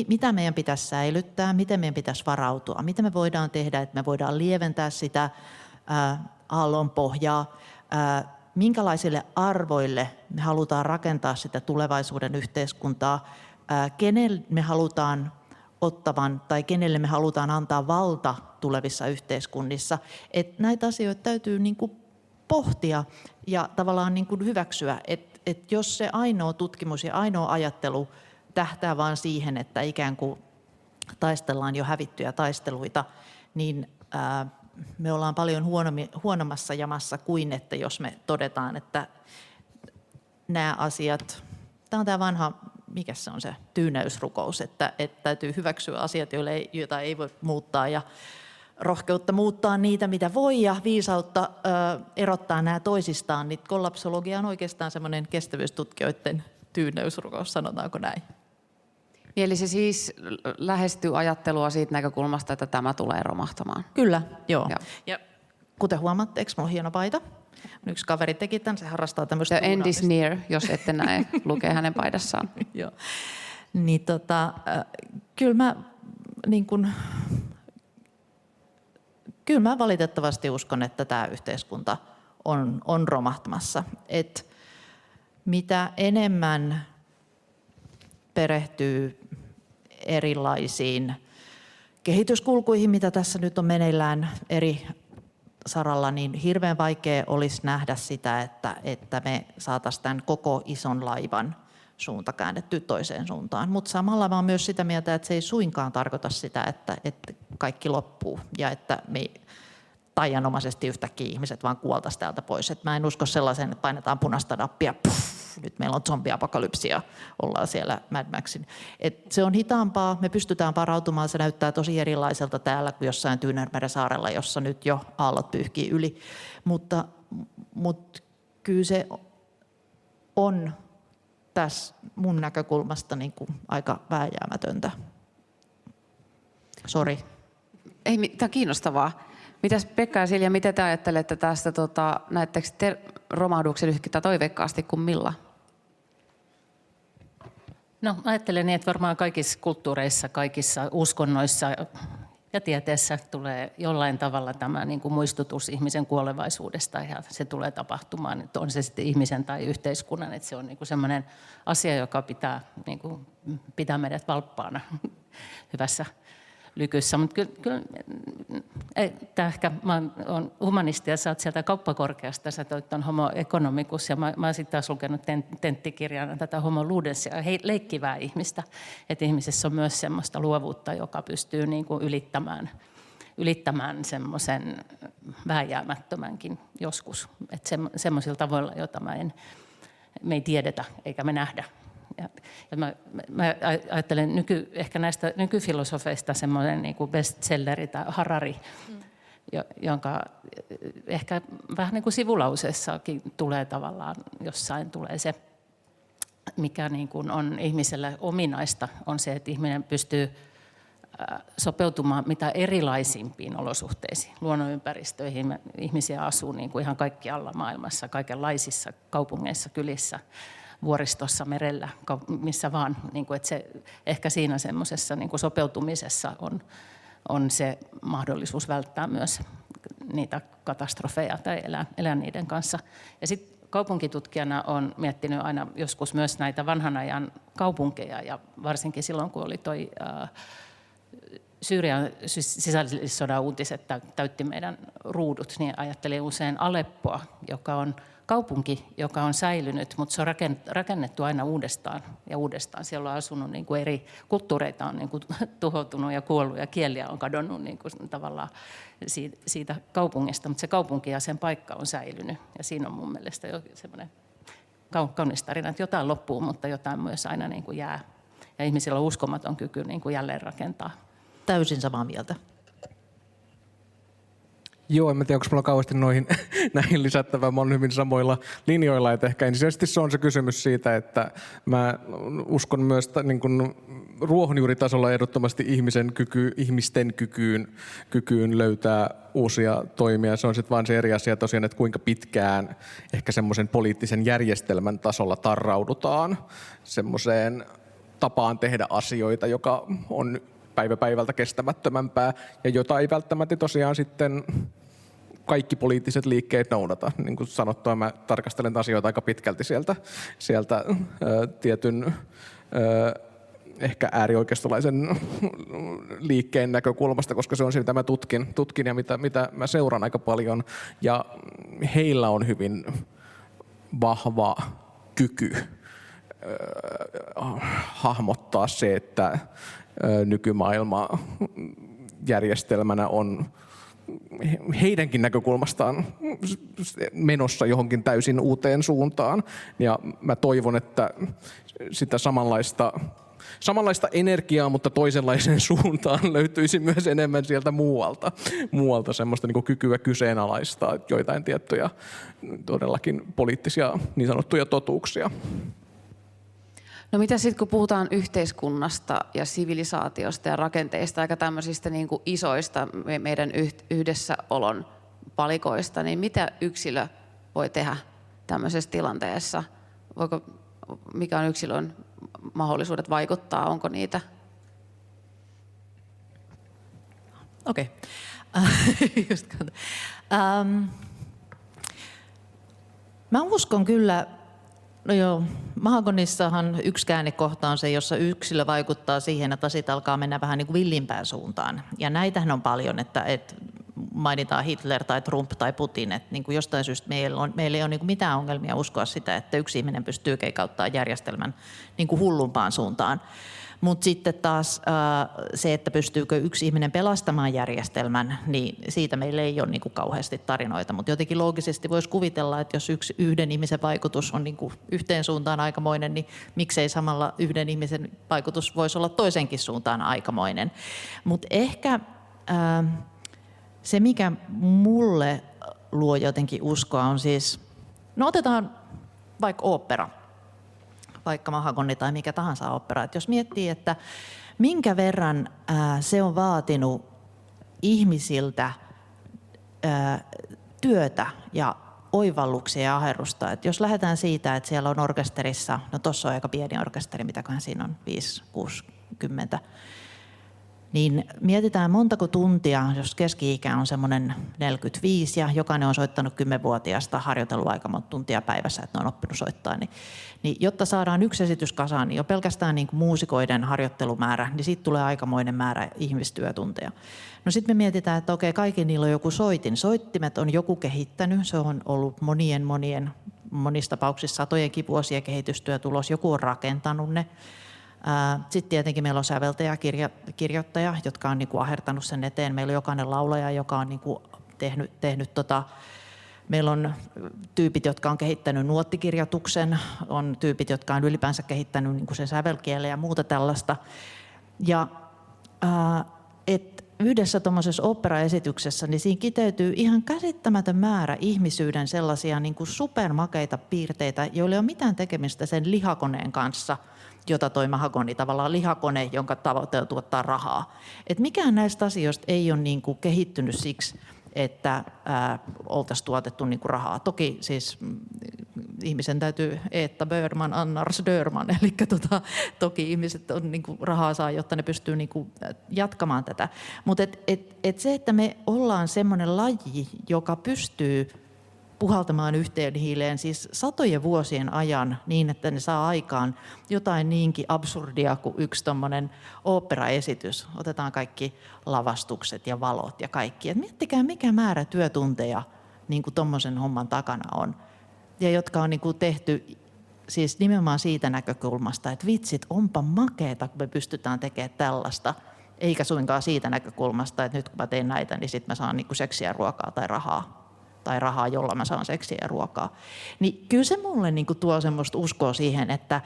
mitä meidän pitäisi säilyttää, miten meidän pitäisi varautua, mitä me voidaan tehdä, että me voidaan lieventää sitä aallon pohjaa, minkälaisille arvoille me halutaan rakentaa sitä tulevaisuuden yhteiskuntaa, kenelle me halutaan ottavan tai kenelle me halutaan antaa valta tulevissa yhteiskunnissa. Että näitä asioita täytyy niin kuin pohtia ja tavallaan niin kuin hyväksyä, että jos se ainoa tutkimus ja ainoa ajattelu tähtää vaan siihen, että ikään kuin taistellaan jo hävittyjä taisteluita, niin me ollaan paljon huonommassa jamassa kuin että jos me todetaan, että nämä asiat, tämä on tämä vanha, mikä se on se tyyneysrukous, että täytyy hyväksyä asiat, joita ei voi muuttaa ja rohkeutta muuttaa niitä, mitä voi ja viisautta erottaa nämä toisistaan, niin kollapsologia on oikeastaan semmoinen kestävyystutkijoiden tyyneysrukous, sanotaanko näin. Eli se siis lähestyy ajattelua siitä näkökulmasta, että tämä tulee romahtamaan. Kyllä, joo. Ja kuten huomaatte, eikö minulla on hieno paita? Yksi kaveri teki tämän, se harrastaa tämmöistä The end is near, jos ette näe, lukee hänen paidassaan. Joo. Niin kyllä mä niin kun, kyllä mä valitettavasti uskon, että tämä yhteiskunta on romahtamassa. Et mitä enemmän perehtyy erilaisiin kehityskulkuihin, mitä tässä nyt on meneillään eri saralla, niin hirveän vaikea olisi nähdä sitä, että me saataisiin tämän koko ison laivan suunta käännettyä toiseen suuntaan. Mutta samalla mä oon myös sitä mieltä, että se ei suinkaan tarkoita sitä, että kaikki loppuu ja että me taianomaisesti yhtäkkiä ihmiset vaan kuoltaisiin täältä pois. Et mä en usko sellaiseen, että painetaan punaista nappia nyt meillä on zombiapokalypsia, ollaan siellä Mad Maxin. Se on hitaampaa, me pystytään varautumaan, se näyttää tosi erilaiselta täällä kuin jossain Tyynellämeren saarella, jossa nyt jo aallot pyyhkii yli. Mutta kyllä se on tässä mun näkökulmasta niin kuin aika vääjäämätöntä. Sori. Ei mitään kiinnostavaa. Mitäs Pekka ja Silja, mitä te ajattelette tästä? Näettekö te romahduksen yhtä toiveikkaasti kuin Milla? No ajattelen niin, että varmaan kaikissa kulttuureissa, kaikissa uskonnoissa ja tieteessä tulee jollain tavalla tämä niin kuin muistutus ihmisen kuolevaisuudesta ja se tulee tapahtumaan, että on se sitten ihmisen tai yhteiskunnan, että se on niin kuin sellainen asia, joka pitää meidät valppaana hyvässä lykyssä. Mutta kyllä mä oon humanisti ja sä oot sieltä kauppakorkeasta, sä toit ton homo economicus ja mä oon sitten taas lukenut tenttikirjana tätä homo ludens ja leikkivää ihmistä. Että ihmisessä on myös semmoista luovuutta, joka pystyy niin kuin ylittämään semmoisen vääjäämättömänkin joskus. Että semmoisilla tavoilla, joita me ei tiedetä eikä me nähdä. Ja mä ajattelen ehkä näistä nykyfilosofeista semmoinen niin kuin bestselleri tai Harari, jonka ehkä vähän niin kuin sivulauseessakin tulee tavallaan, jossain tulee se, mikä niin kuin on ihmiselle ominaista, on se, että ihminen pystyy sopeutumaan mitä erilaisimpiin olosuhteisiin, luonnonympäristöihin. Ihmisiä asuu niin kuin ihan kaikkialla maailmassa, kaikenlaisissa kaupungeissa, kylissä, vuoristossa, merellä, missä vaan. Niin kuin, että se, ehkä siinä semmoisessa niin kuin sopeutumisessa on se mahdollisuus välttää myös niitä katastrofeja tai elää niiden kanssa. Ja sitten kaupunkitutkijana olen miettinyt aina joskus myös näitä vanhan ajan kaupunkeja, ja varsinkin silloin, kun oli toi Syyrian sisällissodan uutiset täytti meidän ruudut, niin ajattelin usein Aleppoa, joka on kaupunki, joka on säilynyt, mutta se on rakennettu aina uudestaan ja uudestaan. Siellä on asunut niin kuin eri kulttuureita on niin kuin tuhoutunut ja kuollut ja kieliä on kadonnut niin kuin tavallaan siitä kaupungista, mutta se kaupunki ja sen paikka on säilynyt. Ja siinä on mun mielestä jo semmoinen kaunis tarina, että jotain loppuu, mutta jotain myös aina niin kuin jää. Ja ihmisillä on uskomaton kyky niin kuin jälleen rakentaa. Täysin samaa mieltä. Joo, en tiedä, onko minulla kauheasti näihin lisättävää. Mä olen hyvin samoilla linjoilla, että ehkä ensisijaisesti se on se kysymys siitä, että mä uskon myös niin kuin ruohonjuuritasolla ehdottomasti ihmisten kykyyn löytää uusia toimia. Se on sitten vaan se eri asia tosiaan, että kuinka pitkään ehkä semmoisen poliittisen järjestelmän tasolla tarraudutaan semmoiseen tapaan tehdä asioita, joka on päivä päivältä kestämättömämpää ja jota ei välttämättä tosiaan sitten kaikki poliittiset liikkeet noudata. Niin kuin sanottua, mä tarkastelen asioita aika pitkälti sieltä tietyn ehkä äärioikeistolaisen liikkeen näkökulmasta, koska se on se, mitä mä tutkin ja mitä mä seuraan aika paljon. Ja heillä on hyvin vahva kyky hahmottaa se, että nykymaailma järjestelmänä on heidänkin näkökulmastaan menossa johonkin täysin uuteen suuntaan. Ja mä toivon, että sitä samanlaista energiaa, mutta toisenlaiseen suuntaan löytyisi myös enemmän sieltä muualta semmoista niin kuin kykyä kyseenalaistaa joitain tiettyjä todellakin poliittisia niin sanottuja totuuksia. No mitä sitten, kun puhutaan yhteiskunnasta ja sivilisaatiosta ja rakenteista, aika tämmöisistä niin kuin isoista meidän yhdessäolon palikoista, niin mitä yksilö voi tehdä tämmöisessä tilanteessa? Mikä on yksilön mahdollisuudet vaikuttaa? Onko niitä? Okei. Mä uskon kyllä. No joo, Mahagonissahan yksi käännekohta on se, jossa yksilö vaikuttaa siihen, että asiat alkaa mennä vähän niin kuin villimpään suuntaan. Ja näitähän on paljon, että mainitaan Hitler tai Trump tai Putin, että niin kuin jostain syystä meillä ei ole niin kuin mitään ongelmia uskoa sitä, että yksi ihminen pystyy keikauttamaan järjestelmän niin kuin hullumpaan suuntaan. Mutta sitten taas se, että pystyykö yksi ihminen pelastamaan järjestelmän, niin siitä meillä ei ole niin kuin kauheasti tarinoita. Mutta jotenkin loogisesti voisi kuvitella, että jos yhden ihmisen vaikutus on niin kuin yhteen suuntaan aikamoinen, niin miksei samalla yhden ihmisen vaikutus voisi olla toisenkin suuntaan aikamoinen. Mutta ehkä se, mikä mulle luo jotenkin uskoa, on siis, no otetaan vaikka ooppera, vaikka Mahagoni tai mikä tahansa ooppera. Et jos miettii, että minkä verran se on vaatinut ihmisiltä työtä ja oivalluksia ja aherrusta. Et jos lähdetään siitä, että siellä on orkesterissa, no tuossa on aika pieni orkesteri, mitäköhän siinä on, 5-60, niin mietitään montako tuntia, jos keski-ikä on semmoinen 45 ja jokainen on soittanut 10-vuotiaasta, harjoitellut aika monta tuntia päivässä, että ne on oppinut soittaa, niin jotta saadaan yksi esitys kasaan, niin jo pelkästään niin kuin muusikoiden harjoittelumäärä, niin siitä tulee aikamoinen määrä ihmistyötunteja. No sitten me mietitään, että okei, kaikki niillä on joku soitin. Soittimet on joku kehittänyt, se on ollut monissa tapauksissa satojenkin vuosien kehitystyötulos, joku on rakentanut ne. Sitten tietenkin meillä on säveltäjä ja kirjoittaja, jotka on niin kuin ahertanut sen eteen. Meillä on jokainen laulaja, joka on niin kuin tehnyt meillä on tyypit, jotka on kehittänyt nuottikirjoituksen, on tyypit, jotka on ylipäänsä kehittänyt niin kuin sen sävelkielen ja muuta tällaista. Ja yhdessä tuommoisessa oopperaesityksessä, niin siinä kiteytyy ihan käsittämätön määrä ihmisyyden sellaisia niin kuin supermakeita piirteitä, joilla ei ole mitään tekemistä sen lihakoneen kanssa, jota toi Mahagoni, tavallaan lihakone, jonka tavoite on tuottaa rahaa. Et mikään näistä asioista ei ole niin kuin kehittynyt siksi, että oltaisiin tuotettu niin kuin rahaa. Toki siis ihmisen täytyy eetta Börman, annars Dörman, eli toki ihmiset on, niin kuin, rahaa saa, jotta ne pystyy niin kuin, jatkamaan tätä. Mutta se, että me ollaan semmoinen laji, joka pystyy puhaltamaan yhteen hiileen siis satojen vuosien ajan niin, että ne saa aikaan jotain niinkin absurdia kuin yksi tommonen oopperaesitys. Otetaan kaikki lavastukset ja valot ja kaikki. Et miettikää, mikä määrä työtunteja niin kuin tommosen homman takana on. Ja jotka on niin kuin tehty siis nimenomaan siitä näkökulmasta, että vitsit, onpa makeeta, kun me pystytään tekemään tällaista. Eikä suinkaan siitä näkökulmasta, että nyt kun mä teen näitä, niin sit mä saan niin kuin seksiä, ruokaa tai rahaa, jolla mä saan seksiä ja ruokaa. Niin kyllä se mulle niin kuin tuo semmoista uskoa siihen, että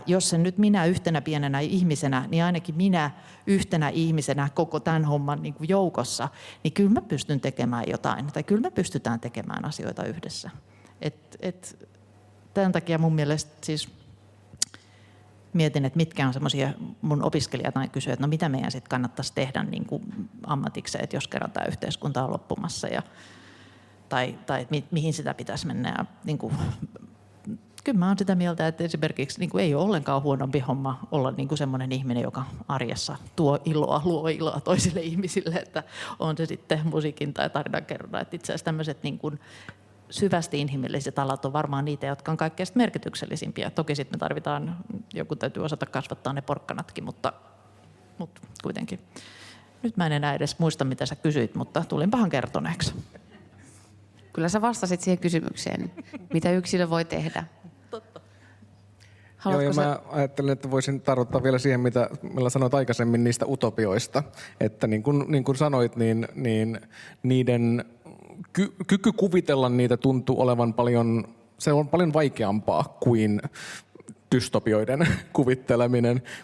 jos se nyt minä yhtenä pienenä ihmisenä, niin ainakin minä yhtenä ihmisenä koko tämän homman niin kuin joukossa, niin kyllä mä pystyn tekemään jotain, tai kyllä me pystytään tekemään asioita yhdessä. Tämän takia mun mielestä siis mietin, että mitkä on semmoisia, mun opiskelijat aina kysyy, että no mitä meidän sitten kannattaisi tehdä niin kuin ammatikseen, että jos kerran tämä yhteiskunta on loppumassa, tai mihin sitä pitäisi mennä. Ja, niin kuin, kyllä mä oon sitä mieltä, että esimerkiksi niin kuin ei ole ollenkaan huonompi homma olla niin kuin semmoinen ihminen, joka arjessa luo iloa toisille ihmisille, että on se sitten musiikin tai tarinankerronnan. Että itse asiassa tämmöiset niin kuin syvästi inhimilliset alat on varmaan niitä, jotka on kaikkein merkityksellisimpiä. Toki sitten me tarvitaan, joku täytyy osata kasvattaa ne porkkanatkin, mutta kuitenkin. Nyt mä en enää edes muista, mitä sä kysyit, mutta tulinpahan kertoneeksi. Kyllä sä vastasit siihen kysymykseen, mitä yksilö voi tehdä. Totta. Joo, ja mä ajattelin, että voisin tarvittaa vielä siihen, mitä sanoit aikaisemmin niistä utopioista. Että niin kuin sanoit, niin niiden kyky kuvitella niitä tuntuu olevan se on paljon vaikeampaa kuin dystopioiden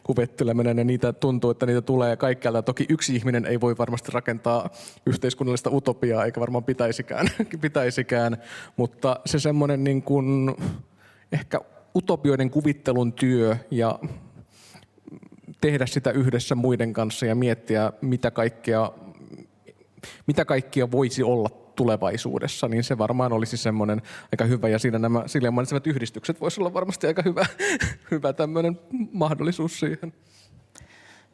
kuvitteleminen, ja niitä tuntuu, että niitä tulee kaikkialta. Toki yksi ihminen ei voi varmasti rakentaa yhteiskunnallista utopiaa, eikä varmaan pitäisikään, mutta se semmoinen niin kuin ehkä utopioiden kuvittelun työ ja tehdä sitä yhdessä muiden kanssa ja miettiä, mitä kaikkia voisi olla tulevaisuudessa, niin se varmaan olisi semmoinen aika hyvä, ja siinä nämä silleen mainitsevat yhdistykset voisi olla varmasti aika hyvä tämmöinen mahdollisuus siihen.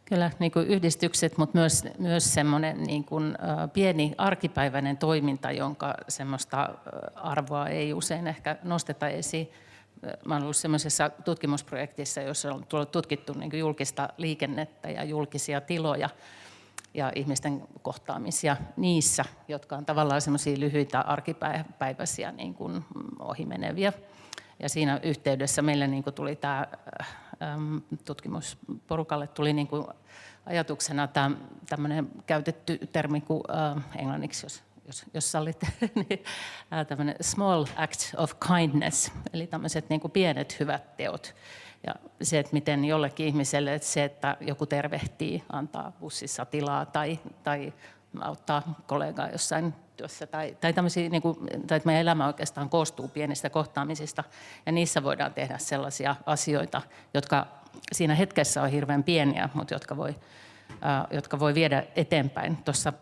Kyllä, niin kuin yhdistykset, mutta myös semmoinen niin kuin pieni arkipäiväinen toiminta, jonka semmoista arvoa ei usein ehkä nosteta esiin. Mä olen ollut semmoisessa tutkimusprojektissa, jossa on tutkittu niin kuin julkista liikennettä ja julkisia tiloja ja ihmisten kohtaamisia niissä, jotka on tavallaan semmoisia lyhyitä arkipäiväisiä niin kuin ohimeneviä. Ja siinä yhteydessä meille niin kuin tuli tämä tutkimusporukalle tuli niin kuin ajatuksena tämmöinen käytetty termi kuin englanniksi, jos sallit, niin tämmöinen small act of kindness, eli tämmöiset niin kuin pienet hyvät teot. Ja se, että miten jollekin ihmiselle, että se, että joku tervehtii, antaa bussissa tilaa tai auttaa kollegaa jossain työssä tai tämmöisiä, niin kuin, tai että meidän elämä oikeastaan koostuu pienistä kohtaamisista ja niissä voidaan tehdä sellaisia asioita, jotka siinä hetkessä on hirveän pieniä, mutta jotka voi viedä eteenpäin. Tuossa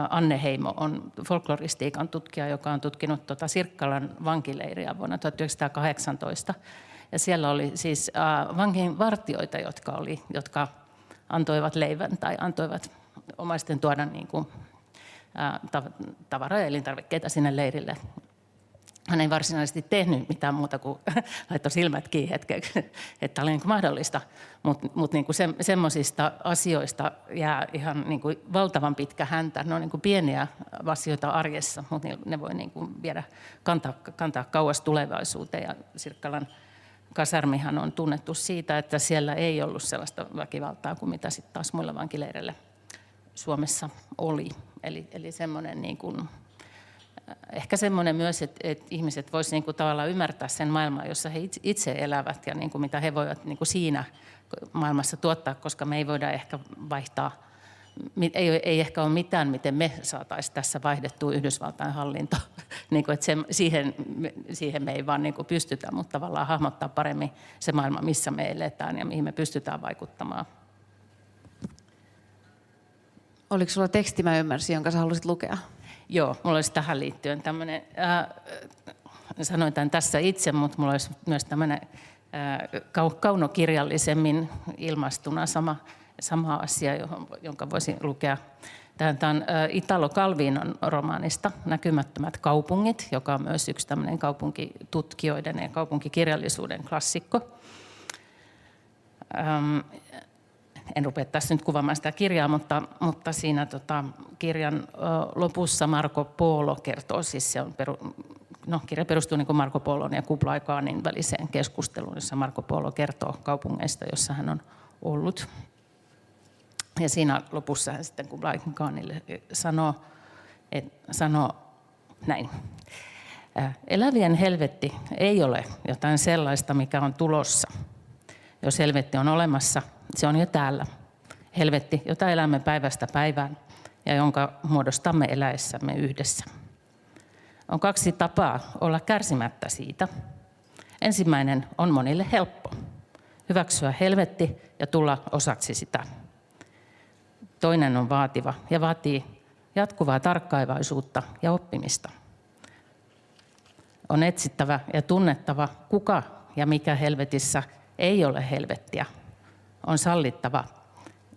Anne Heimo on folkloristiikan tutkija, joka on tutkinut Sirkkalan vankileiriä vuonna 1918. Ja siellä oli siis vanginvartijoita, jotka antoivat leivän tai antoivat omaisten tuoda niin kuin, tavaraa ja elintarvikkeita sinne leirille. Hän ei varsinaisesti tehnyt mitään muuta kuin laittoi silmät kiinni hetkeksi, että oli niin kuin mahdollista. Mutta niin semmoisista asioista jää ihan niin kuin valtavan pitkä häntä. Ne on niin kuin pieniä asioita arjessa, mutta ne voi niin kuin kantaa kauas tulevaisuuteen. Ja Sirkkalan kasarmihan on tunnettu siitä, että siellä ei ollut sellaista väkivaltaa kuin mitä sitten taas muilla vankileireillä Suomessa oli. Eli semmoinen niin kuin, ehkä semmoinen myös, että ihmiset voisivat niin kuin tavallaan ymmärtää sen maailman, jossa he itse elävät ja niin kuin mitä he voivat niin kuin siinä maailmassa tuottaa, koska me ei voida ehkä vaihtaa, ei ehkä ole mitään, miten me saataisiin tässä vaihdettua Yhdysvaltain hallinto. Niin kuin, että siihen me ei vaan niin kuin pystytä, mutta tavallaan hahmottaa paremmin se maailma, missä me eletään ja mihin me pystytään vaikuttamaan. Oliko sulla teksti, mä ymmärsin, jonka sä halusit lukea? Joo, mulla olisi tähän liittyen tämmöinen, sanoin tämän tässä itse, mutta mulla olisi myös tämmöinen kaunokirjallisemmin ilmastuna sama asia, jonka voisin lukea. Tämä on Italo Calvinon romaanista Näkymättömät kaupungit, joka on myös yksi tämmöinen kaupunkitutkijoiden ja kaupunkikirjallisuuden klassikko. En rupea tässä nyt kuvaamaan sitä kirjaa, mutta siinä kirjan lopussa Marco Polo kertoo, siis se on kirja perustuu niin kuin Marco Polon ja Kublai Khanin väliseen keskusteluun, jossa Marco Polo kertoo kaupungeista, jossa hän on ollut. Ja siinä lopussa hän sitten Kublai Khanille sanoo näin. Elävien helvetti ei ole jotain sellaista, mikä on tulossa. Jos helvetti on olemassa, se on jo täällä. Helvetti, jota elämme päivästä päivään ja jonka muodostamme eläessämme yhdessä. On 2 tapaa olla kärsimättä siitä. Ensimmäinen on monille helppo. Hyväksyä helvetti ja tulla osaksi sitä. Toinen on vaativa ja vaatii jatkuvaa tarkkaavaisuutta ja oppimista. On etsittävä ja tunnettava, kuka ja mikä helvetissä ei ole helvettiä. On sallittava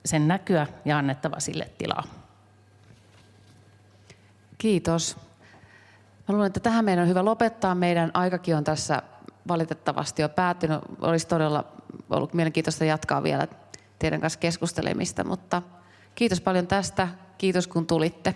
sen näkyä ja annettava sille tilaa. Kiitos. Mä luulen, että tähän meidän on hyvä lopettaa. Meidän aikakin on tässä valitettavasti jo päättynyt. Olisi todella ollut mielenkiintoista jatkaa vielä teidän kanssa keskustelemista, mutta kiitos paljon tästä. Kiitos kun tulitte.